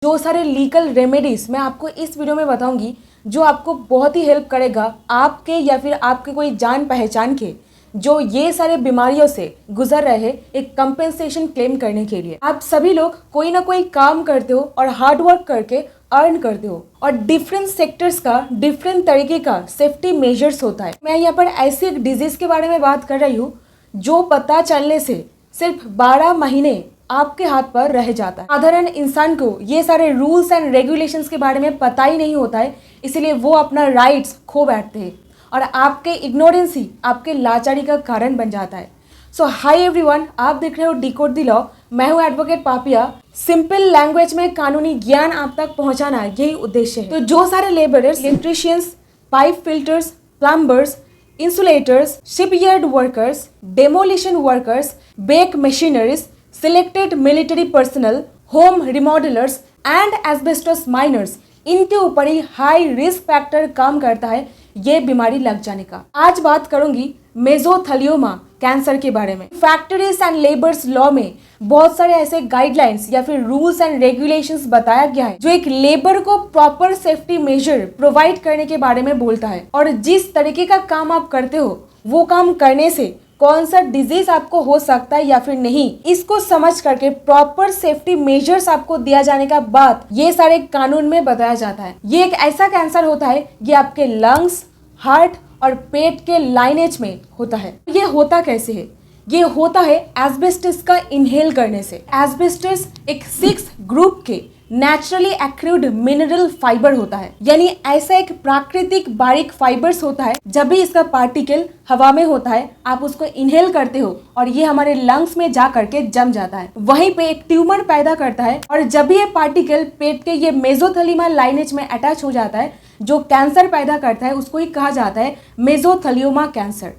जो सारे legal remedies मैं आपको इस वीडियो में बताऊंगी जो आपको बहुत ही हेल्प करेगा आपके या फिर आपके कोई जान पहचान के जो ये सारे बीमारियों से गुजर रहे हैं एक कंपेंसेशन क्लेम करने के लिए। आप सभी लोग कोई ना कोई काम करते हो और हार्ड वर्क करके अर्न करते हो और डिफरेंट सेक्टर्स का डिफरेंट तरीके का सेफ्टी मेजर्स होता है। मैं यहाँ पर ऐसी एक डिजीज के बारे में बात कर रही हूँ जो पता चलने से सिर्फ 12 महीने आपके हाथ पर रह जाता है। साधारण इंसान को ये सारे रूल्स एंड रेगुलेशंस के बारे में पता ही नहीं होता है, इसलिए वो अपना राइट्स खो बैठते हैं और आपके इग्नोरेंस ही आपके लाचारी का कारण बन जाता है। सो हाय एवरीवन, आप देख रहे हो डिकोड द लॉ। मैं हूँ एडवोकेट पापिया। सिंपल लैंग्वेज में कानूनी ज्ञान आप तक पहुंचाना यही उद्देश्य है। तो जो सारे labourers, electricians, pipe filters, plumbers, insulators, shipyard workers, demolition workers, bake machineries, selected military personnel, home remodellers and asbestos miners, इनके ऊपर ही हाई रिस्क फैक्टर काम करता है ये बीमारी लग जाने का। आज बात करूंगी मेसोथेलियोमा कैंसर के बारे में। फैक्ट्रीज एंड लेबर्स लॉ में बहुत सारे ऐसे गाइडलाइंस या फिर रूल्स एंड रेगुलेशंस बताया गया है जो एक लेबर को प्रॉपर सेफ्टी मेजर प्रोवाइड करने के बारे में बोलता है और जिस तरीके का काम आप करते हो वो काम करने से कौन सा डिजीज आपको हो सकता है या फिर नहीं, इसको समझ करके प्रॉपर सेफ्टी मेजर्स आपको दिया जाने का बाद ये सारे कानून में बताया जाता है। ये एक ऐसा कैंसर होता है ये आपके लंग्स, हार्ट और पेट के लाइनेज में होता है। ये होता कैसे है? ये होता है एस्बेस्टस का इनहेल करने से। एस्बेस्टस एक 6 ग्रुप के नेचुरली एक्रूड मिनरल फाइबर होता है, यानी ऐसा एक प्राकृतिक बारीक फाइबर्स होता है। जब भी इसका पार्टिकल हवा में होता है आप उसको इनहेल करते हो और ये हमारे लंग्स में जा करके जम जाता है, वहीं पे एक ट्यूमर पैदा करता है और जब भी ये पार्टिकल पेट के ये मेसोथेलियोमा लाइनेज में अटैच हो जाता है जो कैंसर पैदा करता है उसको ही कहा जाता है मेसोथेलियोमा कैंसर।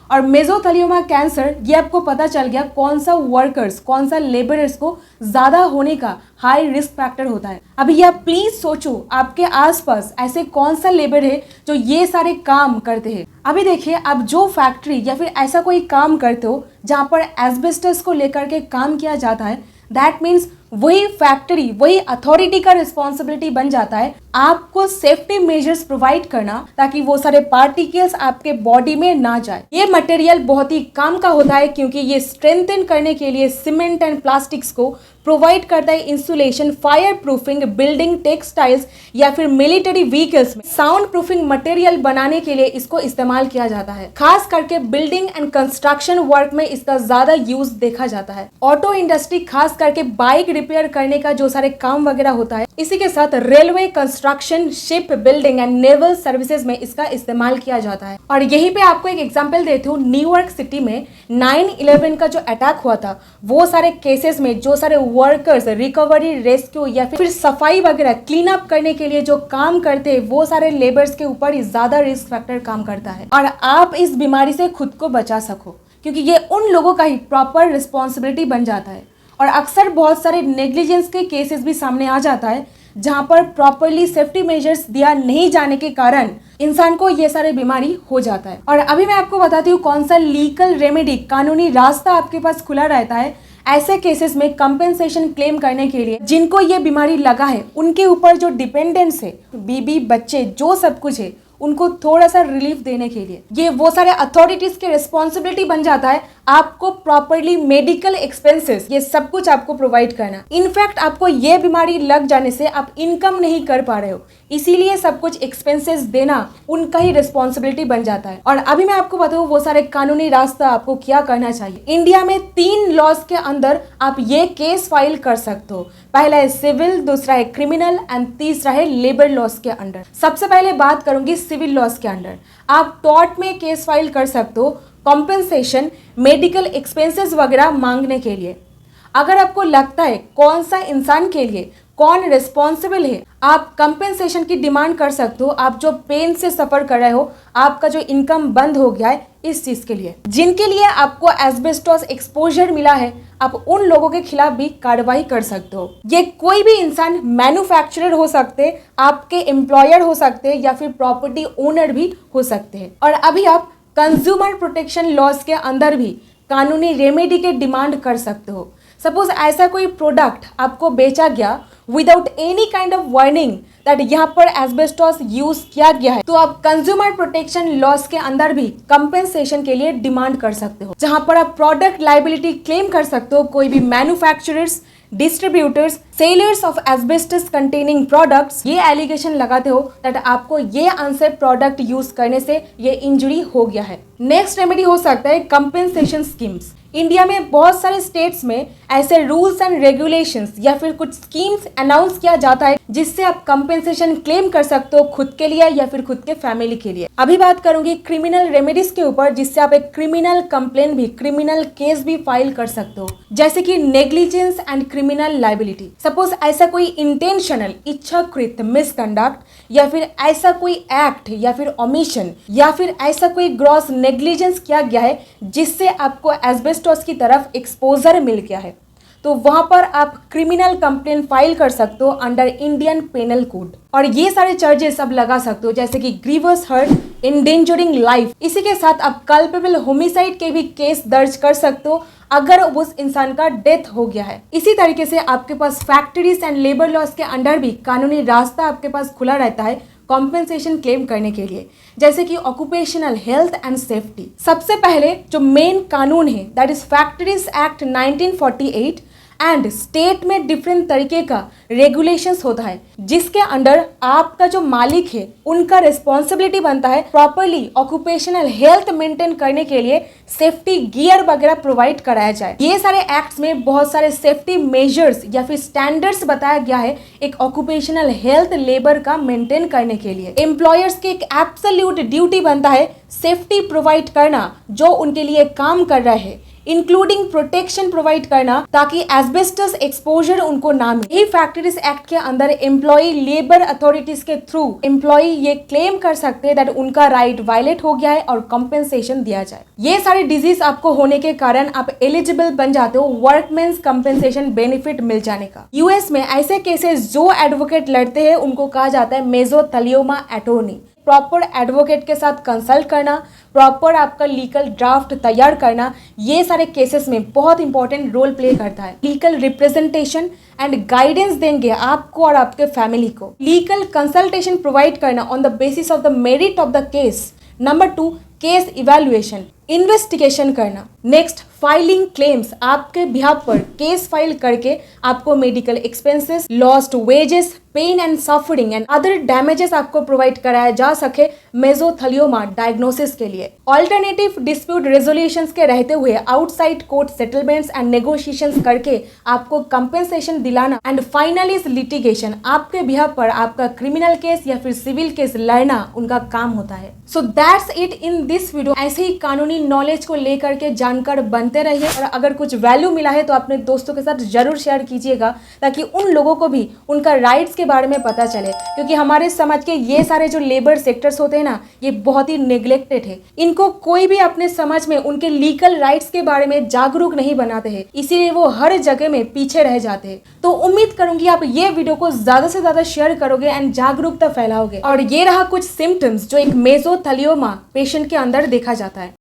और मेसोथेलियोमा कैंसर ये आपको पता चल गया कौन सा वर्कर्स, कौन सा लेबरर्स को ज्यादा होने का हाई रिस्क फैक्टर होता है। अभी ये आप प्लीज सोचो आपके आसपास ऐसे कौन सा लेबर है जो ये सारे काम करते हैं। अभी देखिए, आप जो फैक्ट्री या फिर ऐसा कोई काम करते हो जहाँ पर एस्बेस्टस को लेकर के काम किया जाता है, दैट मीन्स वही फैक्ट्री, वही अथॉरिटी का रिस्पॉन्सिबिलिटी बन जाता है आपको सेफ्टी मेजर्स प्रोवाइड करना ताकि वो सारे पार्टिकल्स आपके बॉडी में ना जाए। ये मटेरियल बहुत ही काम का होता है क्योंकि ये स्ट्रेंथन करने के लिए सीमेंट एंड प्लास्टिक्स को प्रोवाइड करता है insulation, fireproofing, building, textiles या फिर मिलिट्री व्हीकल्स में साउंड प्रूफिंग मटेरियल बनाने के लिए इसको इस्तेमाल किया जाता है। खास करके बिल्डिंग एंड कंस्ट्रक्शन वर्क में इसका ज्यादा यूज देखा जाता है। ऑटो इंडस्ट्री, खास करके बाइक रिपेयर करने का जो सारे काम वगैरह होता है, इसी के साथ railway construction, ship building and naval services में इसका इस्तेमाल किया जाता है। और यहीं पे आपको एक एग्जांपल देती हूँ, न्यूयॉर्क सिटी में 9/11 का जो अटैक हुआ था वो सारे केसेस में जो सारे वर्कर्स रिकवरी, रेस्क्यू या फिर सफाई वगैरह क्लीन अप करने के लिए जो काम करते हैं वो सारे लेबर्स के ऊपर ही ज्यादा रिस्क फैक्टर काम करता है। और आप इस बीमारी से खुद को बचा सको क्योंकि ये उन लोगों का ही प्रॉपर रिस्पॉन्सिबिलिटी बन जाता है। और अक्सर बहुत सारे नेग्लिजेंस के केसेस भी सामने आ जाता है जहां पर प्रॉपरली सेफ्टी मेजर्स दिया नहीं जाने के कारण इंसान को ये सारे बीमारी हो जाता है। और अभी मैं आपको बताती हूँ कौन सा लीगल रेमेडी, कानूनी रास्ता आपके पास खुला रहता है ऐसे केसेस में कंपेंसेशन क्लेम करने के लिए। जिनको ये बीमारी लगा है उनके ऊपर जो डिपेंडेंट्स है, बीबी, बच्चे, जो सब कुछ है, उनको थोड़ा सा रिलीफ देने के लिए ये वो सारे अथॉरिटीज के रिस्पॉन्सिबिलिटी बन जाता है आपको प्रॉपरली मेडिकल एक्सपेंसेस ये सब कुछ आपको प्रोवाइड करना। इनफैक्ट आपको ये बीमारी लग जाने से आप इनकम नहीं कर पा रहे हो, इसीलिए सब कुछ एक्सपेंसेस देना उनका ही रिस्पॉन्सिबिलिटी बन जाता है। और अभी मैं आपको बताऊँ वो सारे कानूनी रास्ता आपको क्या करना चाहिए। इंडिया में 3 लॉज के अंदर आप ये केस फाइल कर सकते हो। पहला है सिविल, दूसरा है क्रिमिनल एंड तीसरा है लेबर लॉज के अंडर। सबसे पहले बात करूंगी सिविल लॉज के अंडर। आप टॉर्ट में केस फाइल कर सकते हो कॉम्पेंसेशन, मेडिकल एक्सपेंसेस वगैरह मांगने के लिए। अगर आपको लगता है कौन सा इंसान के लिए कौन रिस्पॉन्सिबल है, आप कंपेंसेशन की डिमांड कर सकते हो। आप जो पेन से सफर कर रहे हो, आपका जो इनकम बंद हो गया है इस चीज के लिए, जिनके लिए आपको एस्बेस्टोस एक्सपोजर मिला है, आप उन लोगों के खिलाफ भी कार्रवाई कर सकते हो। ये कोई भी इंसान, मैन्युफैक्चरर हो सकते, आपके एम्प्लॉयर हो सकते या फिर प्रॉपर्टी ओनर भी हो सकते हैं। और अभी आप कंज्यूमर प्रोटेक्शन लॉज के अंदर भी कानूनी रेमेडी के डिमांड कर सकते हो। सपोज ऐसा कोई प्रोडक्ट आपको बेचा गया without any kind of warning that यहाँ पर एस्बेस्टॉस यूज किया गया है, तो आप कंज्यूमर प्रोटेक्शन लॉस के अंदर भी कंपेंसेशन के लिए डिमांड कर सकते हो, जहां पर आप प्रोडक्ट लाइबिलिटी क्लेम कर सकते हो कोई भी manufacturers, distributors, sellers of asbestos containing products ये एलिगेशन लगाते हो दैट आपको ये अनसेफ प्रोडक्ट यूज करने से ये इंजरी हो गया है। नेक्स्ट रेमेडी हो सकता है कंपेंसेशन स्कीम्स। इंडिया में बहुत सारे स्टेट्स में ऐसे रूल्स एंड रेगुलेशंस या फिर कुछ स्कीम्स अनाउंस किया जाता है जिससे आप कंपेंसेशन क्लेम कर सकते हो खुद के लिए या फिर खुद के फैमिली के लिए। अभी बात करूंगी क्रिमिनल रेमेडीज के ऊपर, जिससे आप एक क्रिमिनल कंप्लेन भी, क्रिमिनल केस भी फाइल कर सकते हो, जैसे कि negligence and criminal liability. Suppose ऐसा कोई इंटेंशनल, इच्छाकृत मिसकंडक्ट या फिर ऐसा कोई एक्ट या फिर ओमिशन या फिर ऐसा कोई ग्रॉस नेग्लिजेंस किया गया है जिससे आपको एस्बेस्टॉस की तरफ एक्सपोजर मिल गया है, तो वहां पर आप क्रिमिनल कंप्लेन फाइल कर सकते हो अंडर इंडियन पेनल कोड। और ये सारे चार्जेस अब लगा सकते हो जैसे कि ग्रीवियस हर्ट, इंडेंजरिंग लाइफ। इसी के साथ आप कल्पेबल होमिसाइड के भी केस दर्ज कर सकते हो अगर उस इंसान का डेथ हो गया है। इसी तरीके से आपके पास फैक्ट्रीज एंड लेबर लॉज के अंडर भी कानूनी रास्ता आपके पास खुला रहता है कॉम्पेंसेशन क्लेम करने के लिए, जैसे कि ऑक्यूपेशनल हेल्थ एंड सेफ्टी। सबसे पहले जो मेन कानून है that is factories act 1948 and state में डिफरेंट तरीके का रेगुलेशंस होता है जिसके अंडर आपका जो मालिक है उनका रिस्पॉन्सिबिलिटी बनता है प्रॉपरली ऑक्यूपेशनल हेल्थ मेंटेन करने के लिए सेफ्टी गियर वगैरह प्रोवाइड कराया जाए। ये सारे एक्ट्स में बहुत सारे सेफ्टी मेजर्स या फिर स्टैंडर्ड्स बताया गया है एक ऑक्यूपेशनल हेल्थ लेबर का मेंटेन करने के लिए। एम्प्लॉयर्स की एक एब्सोल्यूट ड्यूटी बनता है सेफ्टी प्रोवाइड करना जो उनके लिए काम कर रहा है, इंक्लूडिंग प्रोटेक्शन प्रोवाइड करना ताकि एस्बेस्टस एक्सपोजर उनको ना मिले। फैक्ट्रीज एक्ट के अंदर एम्प्लॉय लेबर अथॉरिटीज के थ्रू एम्प्लॉय ये क्लेम कर सकते हैं दैट उनका राइट वायलेट हो गया है और कंपेंसेशन दिया जाए। ये सारे डिजीज आपको होने के कारण आप एलिजिबल बन जाते हो वर्कमेंस कंपेंसेशन बेनिफिट मिल जाने का। यूएस में ऐसे केसेस जो एडवोकेट लड़ते हैं उनको कहा जाता है मेसोथेलियोमा अटॉर्नी। प्रॉपर एडवोकेट के साथ कंसल्ट करना, प्रॉपर आपका लीगल ड्राफ्ट तैयार करना, ये सारे केसेस में बहुत इंपॉर्टेंट रोल प्ले करता है। लीगल रिप्रेजेंटेशन एंड गाइडेंस देंगे आपको और आपके फैमिली को। लीगल कंसल्टेशन प्रोवाइड करना on the basis of the merit of the case. Number 2, case evaluation, investigation करना। नेक्स्ट, फाइलिंग क्लेम्स, आपके बिहाफ पर केस फाइल करके आपको medical expenses, lost wages, pain and suffering and other damages आपको provide कराया जा सके मेसोथेलियोमा डायग्नोसिस के लिए। ऑल्टरनेटिव डिस्प्यूट रेजोल्यूशंस के रहते हुए outside court settlements and negotiations करके आपको कंपेंसेशन दिलाना। एंड फाइनली लिटिगेशन, आपके बिहाफ पर आपका क्रिमिनल केस या फिर सिविल केस लड़ना उनका काम होता है। So that's it in this video. ऐसे ही कानूनी नॉलेज को लेकर के जानकार बनते रहिए और अगर कुछ वैल्यू मिला है तो अपने दोस्तों के साथ जरूर शेयर कीजिएगा ताकि उन लोगों को भी उनका राइट्स के बारे में पता चले, क्योंकि हमारे समाज के ये सारे जो लेबर सेक्टर्स होते हैं ना ये बहुत ही नेग्लेक्टेड है। इनको कोई भी अपने समाज में उनके लीगल राइट्स के बारे में जागरूक नहीं बनाते हैं, इसीलिए वो हर जगह में पीछे रह जाते हैं। तो उम्मीद करूंगी आप ये वीडियो को ज्यादा से ज्यादा शेयर करोगे एंड जागरूकता फैलाओगे। और ये रहा कुछ सिम्टम्स जो एक मेसोथेलियोमा पेशेंट के अंदर देखा जाता है।